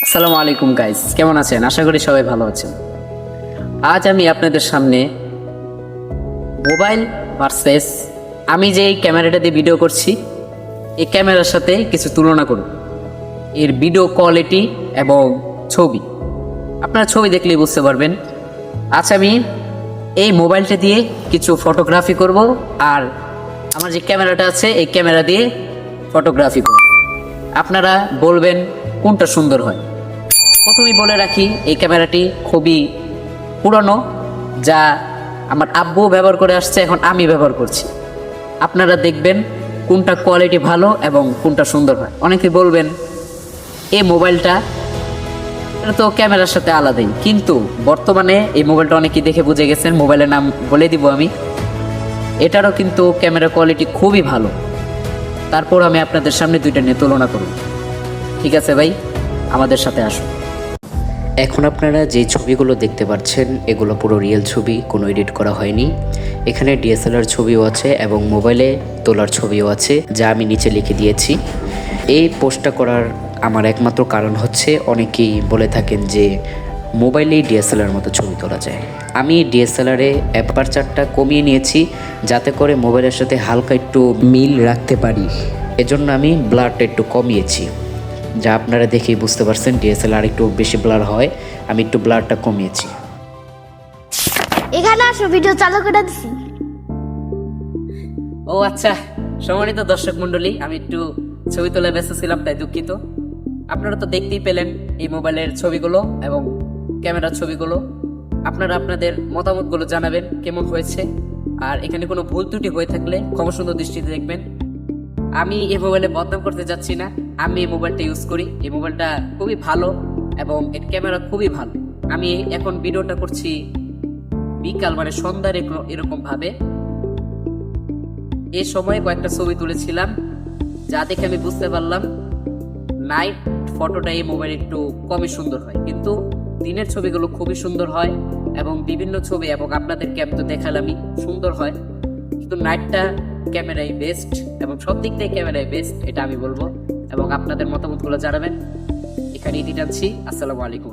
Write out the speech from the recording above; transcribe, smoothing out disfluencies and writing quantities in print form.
আসসালামু আলাইকুম গাইস, কেমন আছেন? আশা করি সবাই ভালো আছেন। আজ আমি আপনাদের সামনে মোবাইল ভার্সেস আমি যে এই ক্যামেরাটা দিয়ে ভিডিও করছি এই ক্যামেরার সাথে কিছু তুলনা করব। এর ভিডিও কোয়ালিটি এবং ছবি আপনারা ছবি দেখলেই বুঝতে পারবেন। আজ আমি এই মোবাইলটা দিয়ে কিছু ফটোগ্রাফি করব আর আমার যে ক্যামেরাটা আছে এই ক্যামেরা দিয়ে ফটোগ্রাফি করব। আপনারা বলবেন কোনটা সুন্দর হয়। প্রথমেই বলে রাখি, এই ক্যামেরাটি খুবই পুরনো, যা আমার আব্বু ব্যবহার করে আসছে, এখন আমি ব্যবহার করছি। আপনারা দেখবেন কোনটা কোয়ালিটি ভালো এবং কোনটা সুন্দর হয়। অনেকে বলবেন এই মোবাইলটা এটা তো ক্যামেরার সাথে আলাদাই, কিন্তু বর্তমানে এই মোবাইলটা অনেকেই দেখে বুঝে গেছেন। মোবাইলের নাম বলে দিব আমি। এটারও কিন্তু ক্যামেরা কোয়ালিটি খুবই ভালো। তারপর আমি আপনাদের সামনে দুইটা নিয়ে তুলনা করব। ঠিক আছে ভাই, আমাদের সাথে আসুন। এখন আপনারা যে ছবিগুলো দেখতে পাচ্ছেন এগুলো পুরো রিয়েল ছবি, কোনো এডিট করা হয়নি। এখানে ডিএসএলআর ছবিও আছে এবং মোবাইলে তোলার ছবিও আছে, যা আমি নিচে লিখে দিয়েছি। এই পোস্টটা করার আমার একমাত্র কারণ হচ্ছে অনেকেই বলে থাকেন যে মোবাইলেই ডিএসএলআর মতো ছবি তোলা যায়। আমি ডিএসএলআরে অ্যাপারচারটা কমিয়ে নিয়েছি যাতে করে মোবাইলের সাথে হালকা একটু মিল রাখতে পারি। এজন্য আমি ব্লারটা একটু কমিয়েছি, যা আপনারা দেখেই বুঝতে পারছেন ডিএসএলআর একটু বেশি ব্লার হয়, আমি একটু ব্লারটা কমিয়েছি। এখানে আসো, ভিডিও চালু করে দিছি। ও আচ্ছা, সম্মানিত দর্শক মণ্ডলী, আমি একটু ছবি তোলা ব্যস্ত ছিলাম, তাই দুঃখিত। আপনারা তো দেখতেই পেলেন এই মোবাইলের ছবিগুলো এবং ক্যামেরার ছবিগুলো। আপনারা আপনাদের মতামতগুলো জানাবেন কেমন হয়েছে, আর এখানে কোনো ভুল ত্রুটি হয়ে থাকলে ক্ষমা সুন্দর দৃষ্টিতে দেখবেন। আমি এই মোবাইলে বদনাম করতে যাচ্ছি না, আমি এই মোবাইলটা ইউজ করি। এই মোবাইলটা খুবই ভালো এবং এর ক্যামেরা খুবই ভালো। আমি এখন ভিডিওটা করছি বিকাল মানে সন্ধ্যার এরকম ভাবে। এই সময় কয়েকটা ছবি তুলেছিলাম, যা দেখে আমি বুঝতে পারলাম নাইট ফটোটা এই মোবাইল একটু কমই সুন্দর হয়, কিন্তু দিনের ছবিগুলো খুবই সুন্দর হয় এবং বিভিন্ন ছবি এবং আপনাদেরকে আমি তো দেখালামই সুন্দর হয়। কিন্তু নাইটটা ক্যামেরাই বেস্ট এবং সব দিক থেকে ক্যামেরাই বেস্ট, এটা আমি বলবো। এবং আপনাদের মতামতগুলো জানাবেন। এখানে ইতি টানছি। আসসালামু আলাইকুম।